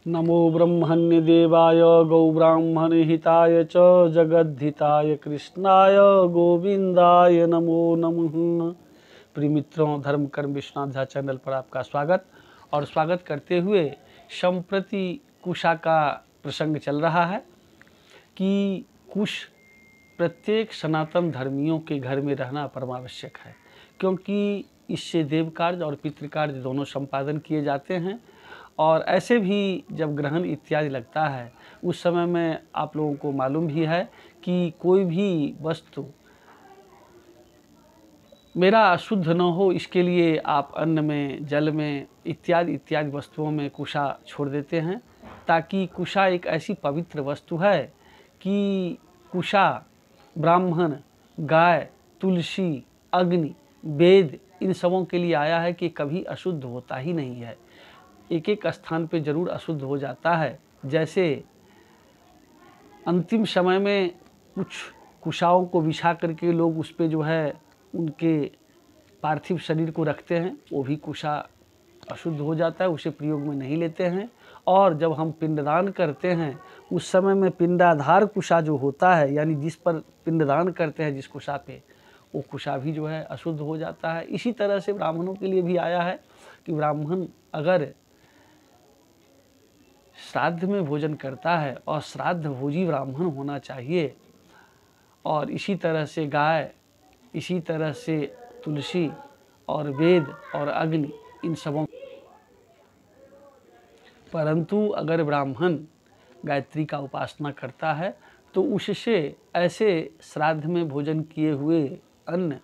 नमो ब्रह्मण्यदेवाय गौब्राह्मणहिताय च जगद्धिताय कृष्णाय गोविंदाय नमो नमः। प्रिय मित्रों, धर्म कर्म विश्वनाथ चैनल पर आपका स्वागत और स्वागत करते हुए संप्रति कुशा का प्रसंग चल रहा है कि कुश प्रत्येक सनातन धर्मियों के घर में रहना परमावश्यक है, क्योंकि इससे देव कार्य और पितृ कार्य दोनों संपादन किए जाते हैं। और ऐसे भी जब ग्रहण इत्यादि लगता है उस समय में आप लोगों को मालूम भी है कि कोई भी वस्तु मेरा अशुद्ध न हो, इसके लिए आप अन्न में, जल में इत्यादि इत्यादि वस्तुओं में कुशा छोड़ देते हैं, ताकि कुशा एक ऐसी पवित्र वस्तु है कि कुशा ब्राह्मण, गाय, तुलसी, अग्नि, वेद इन सबों के लिए आया है कि कभी अशुद्ध होता ही नहीं है। एक एक स्थान पे जरूर अशुद्ध हो जाता है। जैसे अंतिम समय में कुछ कुशाओं को बिछा करके लोग उस पे जो है उनके पार्थिव शरीर को रखते हैं, वो भी कुशा अशुद्ध हो जाता है, उसे प्रयोग में नहीं लेते हैं। और जब हम पिंडदान करते हैं उस समय में पिंडाधार कुशा जो होता है, यानी जिस पर पिंडदान करते हैं जिस कुशा पे, वो कुशा भी जो है अशुद्ध हो जाता है। इसी तरह से ब्राह्मणों के लिए भी आया है कि ब्राह्मण अगर श्राद्ध में भोजन करता है और श्राद्ध भोजी ब्राह्मण होना चाहिए। और इसी तरह से गाय, इसी तरह से तुलसी और वेद और अग्नि इन सबों। परंतु अगर ब्राह्मण गायत्री का उपासना करता है तो उससे ऐसे श्राद्ध में भोजन किए हुए अन्न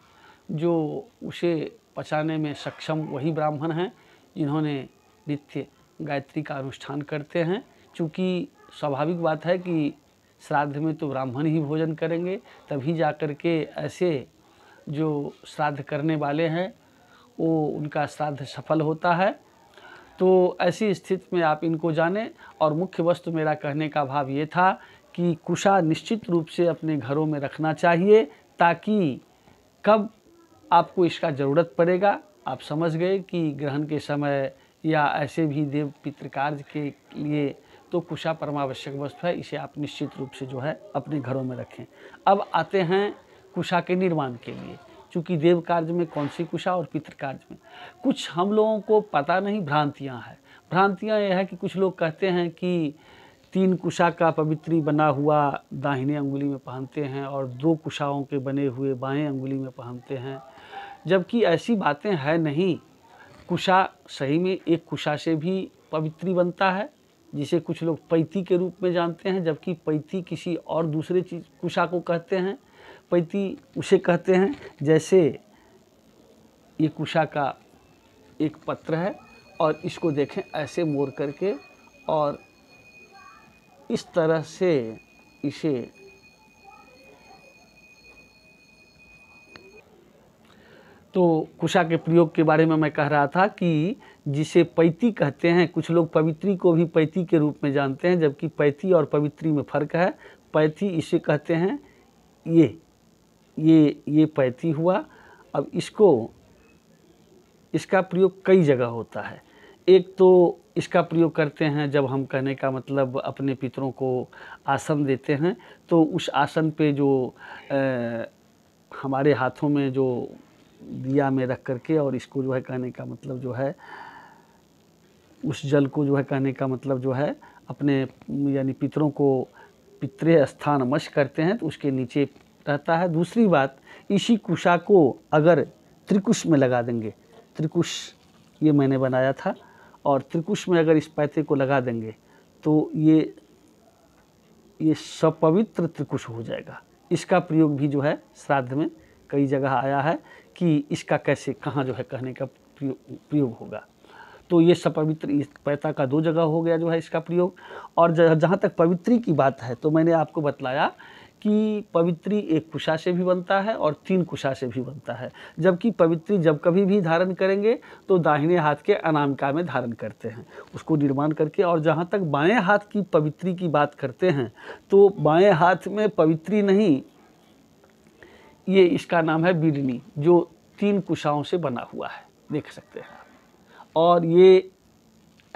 जो उसे पचाने में सक्षम वही ब्राह्मण हैं जिन्होंने नित्य गायत्री का अनुष्ठान करते हैं। चूँकि स्वाभाविक बात है कि श्राद्ध में तो ब्राह्मण ही भोजन करेंगे, तभी जा कर के ऐसे जो श्राद्ध करने वाले हैं वो उनका श्राद्ध सफल होता है। तो ऐसी स्थिति में आप इनको जानें। और मुख्य वस्तु मेरा कहने का भाव ये था कि कुशा निश्चित रूप से अपने घरों में रखना चाहिए, ताकि कब आपको इसका ज़रूरत पड़ेगा आप समझ गए कि ग्रहण के समय या ऐसे भी देव पितृ कार्य के लिए तो कुशा परमावश्यक वस्तु है। इसे आप निश्चित रूप से जो है अपने घरों में रखें। अब आते हैं कुशा के निर्माण के लिए। चूँकि देव कार्य में कौन सी कुशा और पितृ कार्य में कुछ हम लोगों को पता नहीं, भ्रांतियाँ हैं। भ्रांतियाँ यह है कि कुछ लोग कहते हैं कि 3 कुशा का पवित्री बना हुआ दाहिने अंगुली में पहनते हैं और 2 कुशाओं के बने हुए बाएं अंगुली में पहनते हैं, जबकि ऐसी बातें हैं नहीं। कुशा सही में एक कुशा से भी पवित्री बनता है, जिसे कुछ लोग पैती के रूप में जानते हैं, जबकि पैती किसी और दूसरे चीज़ कुशा को कहते हैं। पैती उसे कहते हैं जैसे ये कुशा का एक पत्र है और इसको देखें ऐसे मोड़ करके और इस तरह से इसे तो कुशा के प्रयोग के बारे में मैं कह रहा था कि जिसे पैती कहते हैं, कुछ लोग पवित्री को भी पैती के रूप में जानते हैं, जबकि पैती और पवित्री में फ़र्क है। पैती इसे कहते हैं, ये पैती हुआ। अब इसका प्रयोग कई जगह होता है। एक तो इसका प्रयोग करते हैं जब हम, कहने का मतलब, अपने पितरों को आसन देते हैं, तो उस आसन पे जो हमारे हाथों में जो दिया में रख करके और इसको जो है, कहने का मतलब जो है, उस जल को जो है, कहने का मतलब जो है, अपने यानी पितरों को पितृ स्थान मश करते हैं तो उसके नीचे रहता है। दूसरी बात, इसी कुशा को अगर त्रिकुश में लगा देंगे, त्रिकुश ये मैंने बनाया था, और त्रिकुश में अगर इस पैते को लगा देंगे तो ये सपवित्र त्रिकुश हो जाएगा। इसका प्रयोग भी जो है श्राद्ध में कई जगह आया है कि इसका कैसे, कहाँ जो है, कहने का प्रयोग होगा। तो ये सपवित्र, इस पैता का 2 जगह हो गया जो है इसका प्रयोग। और जहाँ तक पवित्री की बात है तो मैंने आपको बतलाया कि पवित्री एक कुशा से भी बनता है और 3 कुशा से भी बनता है, जबकि पवित्री जब कभी भी धारण करेंगे तो दाहिने हाथ के अनामिका में धारण करते हैं उसको निर्माण करके। और जहाँ तक बाएं हाथ की पवित्री की बात करते हैं तो बाएं हाथ में पवित्री नहीं, ये इसका नाम है बीडनी, जो 3 कुशाओं से बना हुआ है, देख सकते हैं। और ये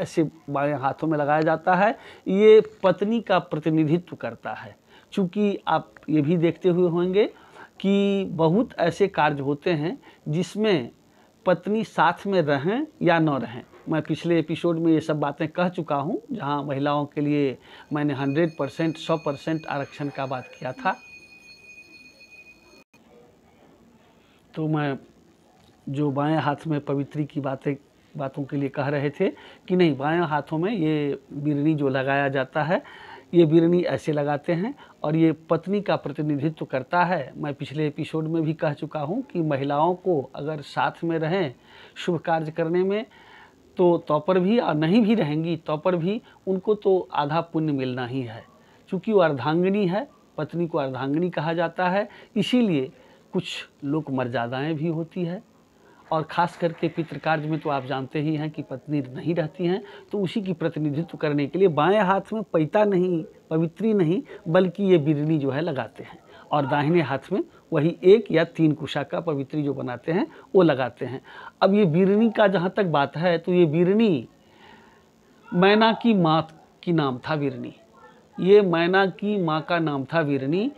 ऐसे बाएं हाथों में लगाया जाता है। ये पत्नी का प्रतिनिधित्व करता है। चूँकि आप ये भी देखते हुए होंगे कि बहुत ऐसे कार्य होते हैं जिसमें पत्नी साथ में रहें या न रहें। मैं पिछले एपिसोड में ये सब बातें कह चुका हूँ, जहाँ महिलाओं के लिए मैंने 100% 100% आरक्षण का बात किया था। तो मैं जो बाएं हाथ में पवित्री की बातों के लिए कह रहे थे कि नहीं, बाएं हाथों में ये बिरनी जो लगाया जाता है, ये बिरनी ऐसे लगाते हैं और ये पत्नी का प्रतिनिधित्व करता है। मैं पिछले एपिसोड में भी कह चुका हूँ कि महिलाओं को अगर साथ में रहें शुभ कार्य करने में तो पर भी, और नहीं भी रहेंगी तो पर भी उनको तो आधा पुण्य मिलना ही है। चूँकि वो अर्धांगिनी है, पत्नी को अर्धांगिनी कहा जाता है, इसीलिए कुछ लोक मर्यादाएँ भी होती है। और ख़ास करके पितृकार्य में तो आप जानते ही हैं कि पत्नी नहीं रहती हैं, तो उसी की प्रतिनिधित्व करने के लिए बाएं हाथ में पैता नहीं, पवित्री नहीं, बल्कि ये बिरनी जो है लगाते हैं, और दाहिने हाथ में वही 1 या 3 कुशा का पवित्री जो बनाते हैं वो लगाते हैं। अब ये बिरनी का जहाँ तक बात है, तो ये बिरनी मैना की माँ की नाम था बिरनी। ये मैना की माँ का नाम था बिरनी,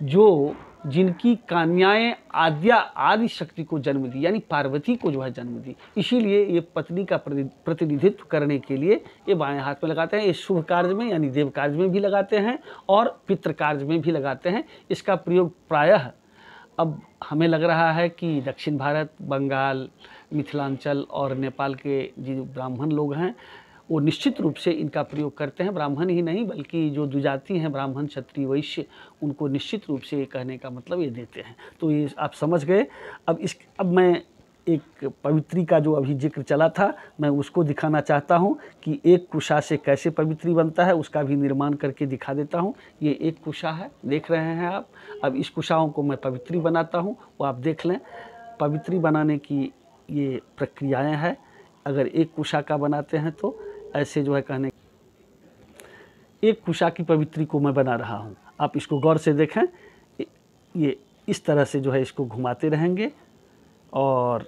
जो जिनकी कन्याएं आदि शक्ति को जन्म दी, यानी पार्वती को जो है जन्म दी। इसीलिए ये पत्नी का प्रतिनिधित्व करने के लिए ये बाएं हाथ में लगाते हैं। ये शुभ कार्य में यानी देव कार्य में भी लगाते हैं और पितृ कार्य में भी लगाते हैं। इसका प्रयोग प्रायः अब हमें लग रहा है कि दक्षिण भारत, बंगाल, मिथिलांचल और नेपाल के जो ब्राह्मण लोग हैं वो निश्चित रूप से इनका प्रयोग करते हैं। ब्राह्मण ही नहीं बल्कि जो द्विजाति हैं, ब्राह्मण, क्षत्रिय, वैश्य, उनको निश्चित रूप से ये कहने का मतलब ये देते हैं। तो ये आप समझ गए। अब मैं एक पवित्री का जो अभी जिक्र चला था, मैं उसको दिखाना चाहता हूँ कि एक कुशा से कैसे पवित्री बनता है, उसका भी निर्माण करके दिखा देता हूँ। ये एक कुशा है, देख रहे हैं आप। अब इस कुशाओं को मैं पवित्री बनाता हूँ, वो आप देख लें। पवित्री बनाने की ये प्रक्रियाएँ हैं। अगर एक कुशा का बनाते हैं तो ऐसे जो है कहने, एक कुशा की पवित्री को मैं बना रहा हूँ। आप इसको गौर से देखें। ये इस तरह से जो है इसको घुमाते रहेंगे और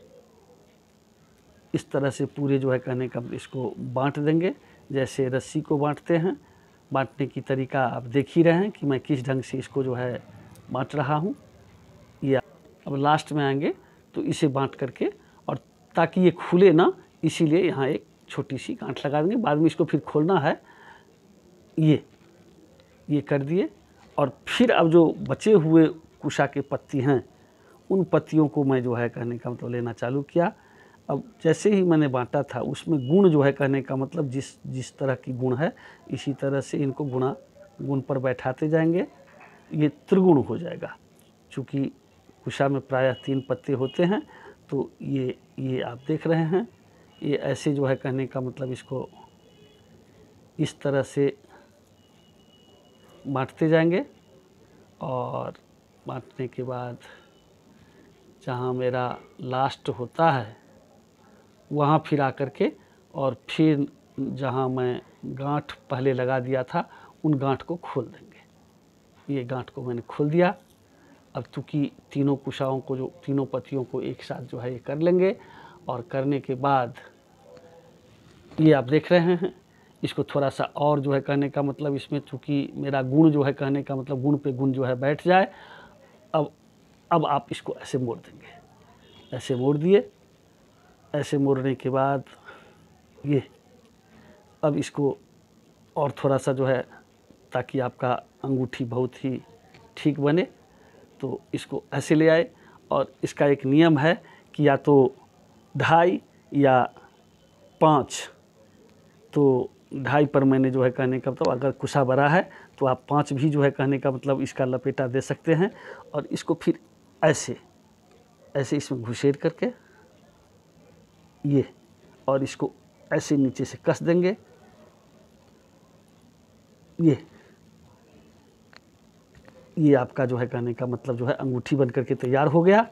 इस तरह से पूरे जो है कहने का इसको बांट देंगे, जैसे रस्सी को बांटते हैं। बांटने की तरीका आप देख ही रहे हैं कि मैं किस ढंग से इसको जो है बांट रहा हूँ। या अब लास्ट में आएंगे तो इसे बांट करके, और ताकि ये खुले ना, इसीलिए यहाँ एक छोटी सी गांठ लगा देंगे। बाद में इसको फिर खोलना है। ये कर दिए। और फिर अब जो बचे हुए कुशा के पत्ती हैं, उन पत्तियों को मैं जो है कहने का मतलब लेना चालू किया। अब जैसे ही मैंने बांटा था उसमें गुण जो है कहने का मतलब जिस तरह की गुण है, इसी तरह से इनको गुण पर बैठाते जाएंगे। ये त्रिगुण हो जाएगा। चूँकि कुशा में प्रायः 3 पत्ते होते हैं, तो ये आप देख रहे हैं। ये ऐसे जो है कहने का मतलब इसको इस तरह से बांटते जाएंगे, और बांटने के बाद जहाँ मेरा लास्ट होता है वहाँ फिर आकर के, और फिर जहाँ मैं गांठ पहले लगा दिया था उन गांठ को खोल देंगे। ये गांठ को मैंने खोल दिया। अब चूँकि तीनों कुशाओं को, जो तीनों पत्तियों को एक साथ जो है ये कर लेंगे, और करने के बाद ये आप देख रहे हैं, इसको थोड़ा सा और जो है कहने का मतलब इसमें चूँकि मेरा गुण जो है कहने का मतलब गुण पे गुण जो है बैठ जाए। अब आप इसको ऐसे मोड़ देंगे। ऐसे मोड़ दिए। ऐसे मोड़ने के बाद ये अब इसको और थोड़ा सा जो है, ताकि आपका अंगूठी बहुत ही ठीक बने, तो इसको ऐसे ले आए। और इसका एक नियम है कि या तो 2.5 या 5, तो 2.5 पर मैंने जो है कहने का मतलब, अगर कुशा बड़ा है तो आप 5 भी जो है कहने का मतलब इसका लपेटा दे सकते हैं। और इसको फिर ऐसे इसमें घुसेड़ करके ये, और इसको ऐसे नीचे से कस देंगे। ये आपका जो है कहने का मतलब जो है अंगूठी बन करके तैयार हो गया।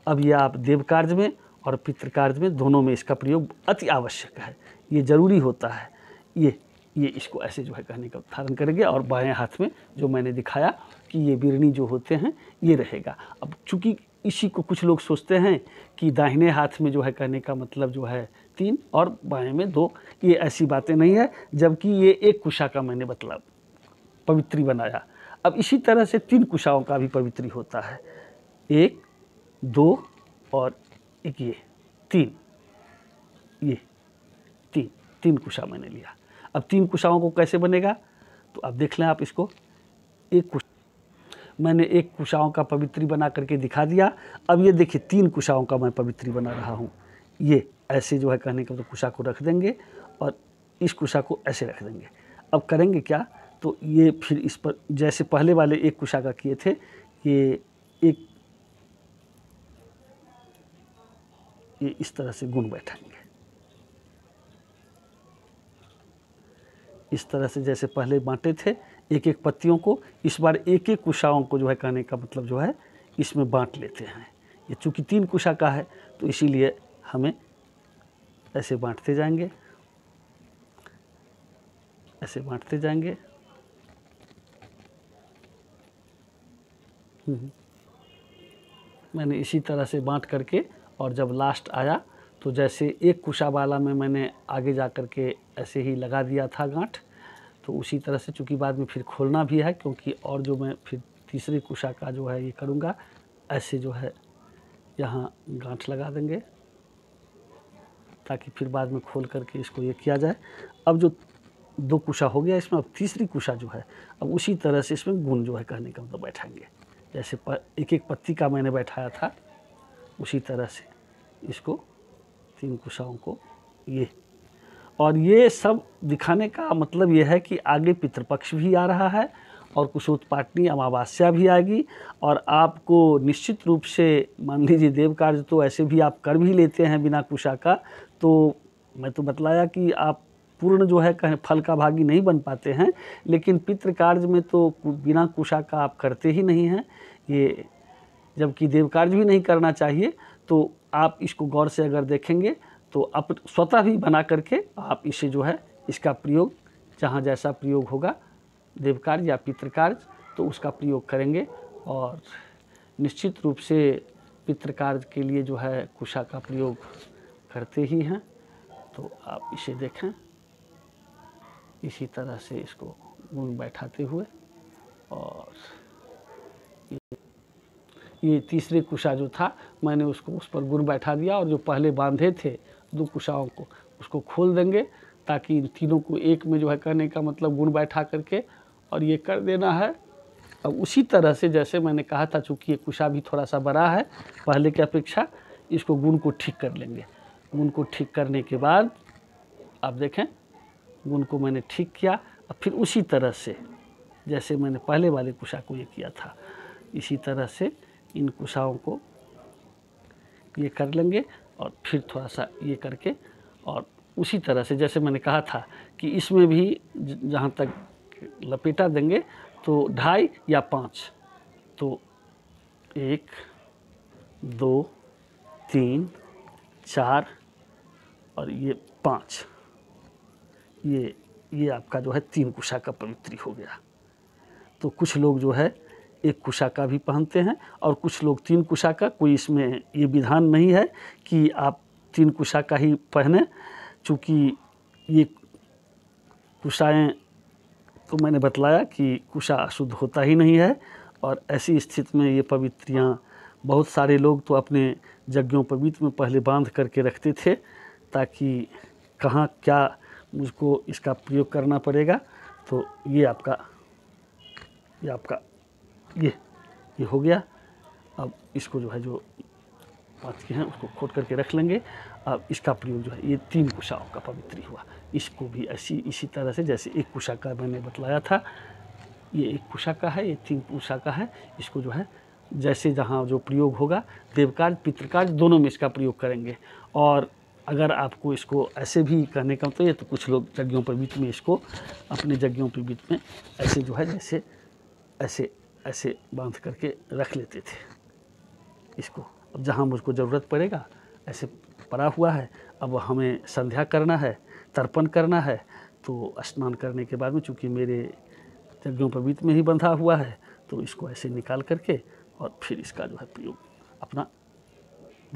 अब ये आप देव कार्य में और पितृ कार्य में दोनों में इसका प्रयोग अति आवश्यक है। ये ज़रूरी होता है। ये इसको ऐसे जो है कहने का धारण करेंगे, और बाएं हाथ में जो मैंने दिखाया कि ये बिरनी जो होते हैं ये रहेगा। अब चूँकि इसी को कुछ लोग सोचते हैं कि दाहिने हाथ में जो है कहने का मतलब जो है 3 और बाएं में 2, ये ऐसी बातें नहीं है, जबकि ये एक कुशा का मैंने मतलब पवित्री बनाया। अब इसी तरह से 3 कुशाओं का भी पवित्री होता है, 1, 2 और एक ये 3, ये 3 कुशा मैंने लिया। अब 3 कुशाओं को कैसे बनेगा तो अब देख लें आप इसको। मैंने एक कुशाओं का पवित्री बना करके दिखा दिया। अब ये देखिए 3 कुशाओं का मैं पवित्री बना रहा हूँ। ये ऐसे जो है कहने का तो कुशा को रख देंगे और इस कुशा को ऐसे रख देंगे। अब करेंगे क्या, तो ये फिर इस पर जैसे पहले वाले एक कुशा का किए थे, ये इस तरह से गुण बैठाएंगे। इस तरह से जैसे पहले बांटे थे एक एक पत्तियों को, इस बार एक एक कुशाओं को जो है कहने का मतलब जो है इसमें बांट लेते हैं। ये चूँकि 3 कुशा का है तो इसीलिए हमें ऐसे बांटते जाएंगे, ऐसे बांटते जाएंगे। मैंने इसी तरह से बांट करके और जब लास्ट आया तो जैसे एक कुशा वाला में मैंने आगे जा कर के ऐसे ही लगा दिया था गांठ, तो उसी तरह से चूँकि बाद में फिर खोलना भी है, क्योंकि और जो मैं फिर तीसरे कुशा का जो है ये करूँगा, ऐसे जो है यहाँ गांठ लगा देंगे ताकि फिर बाद में खोल करके इसको ये किया जाए। अब जो 2 कुशा हो गया इसमें, अब तीसरी कुशा जो है अब उसी तरह से इसमें गुण जो है कहने का मतलब बैठाएंगे। जैसे एक एक पत्ती का मैंने बैठाया था उसी तरह से इसको 3 कुशाओं को ये। और ये सब दिखाने का मतलब ये है कि आगे पितृपक्ष भी आ रहा है और कुशोत्पाटनी अमावस्या भी आएगी, और आपको निश्चित रूप से मान लीजिए देव कार्य तो ऐसे भी आप कर भी लेते हैं बिना कुशा का, तो मैं तो बतलाया कि आप पूर्ण जो है कहें फल का भागी नहीं बन पाते हैं, लेकिन पितृ कार्य में तो बिना कुशा का आप करते ही नहीं हैं। ये जबकि देव कार्य भी नहीं करना चाहिए, तो आप इसको गौर से अगर देखेंगे तो आप स्वतः भी बना करके आप इसे जो है इसका प्रयोग जहाँ जैसा प्रयोग होगा देव कार्य या पितृ कार्य तो उसका प्रयोग करेंगे। और निश्चित रूप से पितृ कार्य के लिए जो है कुशा का प्रयोग करते ही हैं। तो आप इसे देखें इसी तरह से इसको गुण बैठाते हुए, और ये तीसरे कुशा जो था मैंने उसको उस पर गुण बैठा दिया, और जो पहले बांधे थे 2 कुशाओं को उसको खोल देंगे ताकि इन तीनों को एक में जो है कहने का मतलब गुण बैठा करके और ये कर देना है। अब उसी तरह से जैसे मैंने कहा था, चूँकि ये कुशा भी थोड़ा सा बड़ा है पहले की अपेक्षा, इसको गुण को ठीक कर लेंगे। गुण को ठीक करने के बाद आप देखें गुण को मैंने ठीक किया। अब फिर उसी तरह से जैसे मैंने पहले वाले कुशा को ये किया था, इसी तरह से इन कुशाओं को ये कर लेंगे और फिर थोड़ा सा ये करके, और उसी तरह से जैसे मैंने कहा था कि इसमें भी जहाँ तक लपेटा देंगे तो 2.5 या 5, तो 1 2 3 4 और ये 5, ये आपका जो है 3 कुशा का पवित्री हो गया। तो कुछ लोग जो है 1 कुशा का भी पहनते हैं और कुछ लोग 3 कुशा का। कोई इसमें ये विधान नहीं है कि आप 3 कुशा का ही पहने, चूँकि ये कुशाएँ तो मैंने बतलाया कि कुशा अशुद्ध होता ही नहीं है। और ऐसी स्थिति में ये पवित्रियाँ बहुत सारे लोग तो अपने यज्ञोपवीत में पहले बांध करके रखते थे ताकि कहाँ क्या मुझको इसका प्रयोग करना पड़ेगा। तो ये आपका ये हो गया। अब इसको जो है जो पाँच के हैं उसको खोद करके रख लेंगे। अब इसका प्रयोग जो है ये 3 कुशाओं का पवित्री हुआ। इसको भी इसी तरह से जैसे 1 कुशा का मैंने बतलाया था, ये 1 कुशा का है, ये 3 कुशा का है। इसको जो है जैसे जहाँ जो प्रयोग होगा देवकार्य पितृकार्य दोनों में इसका प्रयोग करेंगे। और अगर आपको इसको ऐसे भी कहने का तो ये तो कुछ लोग यज्ञों पर बीच में इसको अपने यज्ञों पर बीच में ऐसे जो है जैसे ऐसे बांध करके रख लेते थे इसको। अब जहाँ मुझको ज़रूरत पड़ेगा ऐसे पड़ा हुआ है, अब हमें संध्या करना है, तर्पण करना है, तो स्नान करने के बाद में चूँकि मेरे यज्ञों पर बीच में ही बंधा हुआ है तो इसको ऐसे निकाल करके और फिर इसका जो है प्रयोग अपना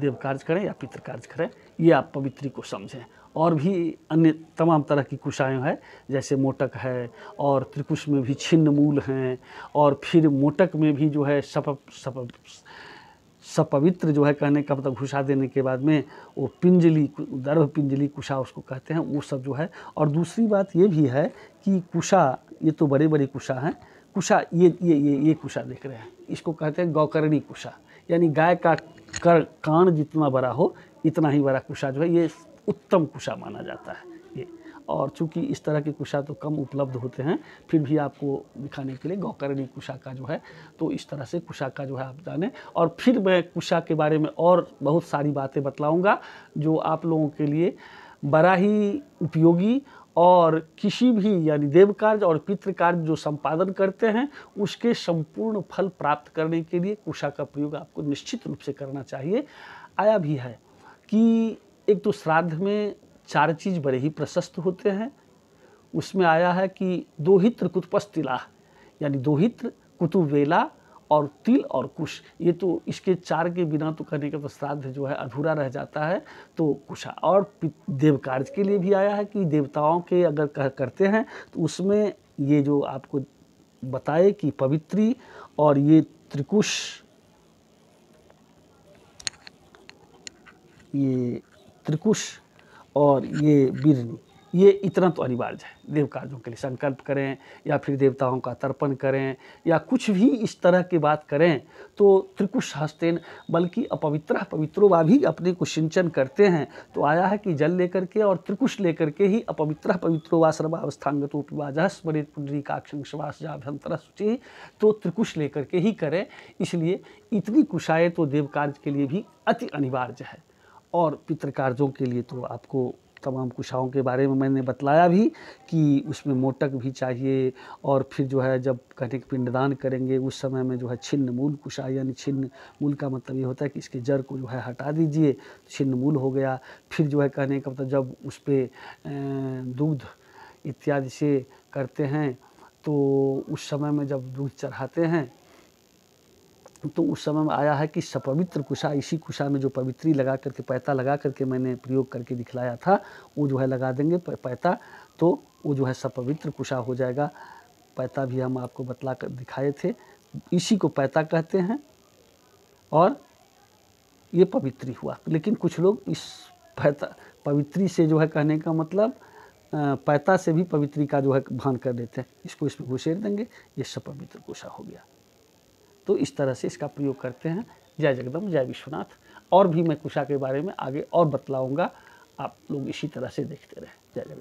देव कार्य करें या पितृ कार्य करें, ये आप पवित्री को समझें। और भी अन्य तमाम तरह की कुशाएँ हैं, जैसे मोटक है और त्रिकुश में भी छिन्न मूल हैं, और फिर मोटक में भी जो है सपवित्र जो है कहने का मतलब घुसा देने के बाद में वो पिंजली, गर्भ पिंजली कुशा उसको कहते हैं, वो सब जो है। और दूसरी बात ये भी है कि कुशा, ये तो बड़े बड़े कुशा हैं, कुशा ये कुशा देख रहे हैं, इसको कहते हैं गौकर्णी कुशा, यानी गाय का कान जितना बड़ा हो इतना ही बड़ा कुशा जो है ये उत्तम कुशा माना जाता है ये। और चूंकि इस तरह के कुशा तो कम उपलब्ध होते हैं, फिर भी आपको दिखाने के लिए गौकर्णी कुशा का जो है, तो इस तरह से कुशा का जो है आप जानें। और फिर मैं कुशा के बारे में और बहुत सारी बातें बतलाऊंगा जो आप लोगों के लिए बड़ा ही उपयोगी, और किसी भी यानी देव कार्य और पितृ कार्य जो संपादन करते हैं उसके संपूर्ण फल प्राप्त करने के लिए कुशा का प्रयोग आपको निश्चित रूप से करना चाहिए। आया भी है कि एक तो श्राद्ध में 4 चीज़ बड़े ही प्रशस्त होते हैं। उसमें आया है कि दोहित्र कुतुपस्तिला, यानी दोहित्र, कुतुबेला और तिल और कुश, ये तो इसके 4 के बिना तो करने का तो श्राद्ध जो है अधूरा रह जाता है। तो कुशा और देव कार्य के लिए भी आया है कि देवताओं के अगर करते हैं तो उसमें ये जो आपको बताए कि पवित्री और ये त्रिकुश, ये त्रिकुश और ये बिरनी, ये इतना तो अनिवार्य है देव कार्यों के लिए। संकल्प करें या फिर देवताओं का तर्पण करें या कुछ भी इस तरह की बात करें तो त्रिकुश हस्तेन, बल्कि अपवित्र पवित्रो वा भी अपने को सिंचन करते हैं। तो आया है कि जल लेकर के और त्रिकुश लेकर के ही अपवित्र पवित्रो वा सर्वावस्थांगतो पिवाजः स्मरेत पुंडरीकाक्षं श्वासजाभ्यंतर शुचि, तो त्रिकुश लेकर के ही करें। इसलिए इतनी कुशाएँ तो देव कार्य के लिए भी अति अनिवार्य है। और पितृ कार्यों के लिए तो आपको तमाम कुशाओं के बारे में मैंने बतलाया भी कि उसमें मोटक भी चाहिए, और फिर जो है जब कहने के पिंडदान करेंगे उस समय में जो है छिन्न मूल कुशा, यानी छिन्न मूल का मतलब ये होता है कि इसके जड़ को जो है हटा दीजिए, छिन्न मूल हो गया। फिर जो है कहने का मतलब जब उस पर दूध इत्यादि से करते हैं तो उस समय में जब दूध चढ़ाते हैं तो उस समय में आया है कि सपवित्र कुशा, इसी कुशा में जो पवित्री लगा करके, पैता लगा करके मैंने प्रयोग करके दिखलाया था, वो जो है लगा देंगे पैता, तो वो जो है सपवित्र कुशा हो जाएगा। पैता भी हम आपको बतला कर दिखाए थे, इसी को पैता कहते हैं। और ये पवित्री हुआ, लेकिन कुछ लोग इस पैता पवित्री से जो है कहने का मतलब पैता से भी पवित्री का जो है भान कर देते हैं, इसको इसमें घुसेड़ देंगे, ये सपवित्र कुशा हो गया। तो इस तरह से इसका प्रयोग करते हैं। जय जगदम्ब, जय विश्वनाथ। और भी मैं कुशा के बारे में आगे और बतलाऊंगा, आप लोग इसी तरह से देखते रहें। जय जगदम्ब।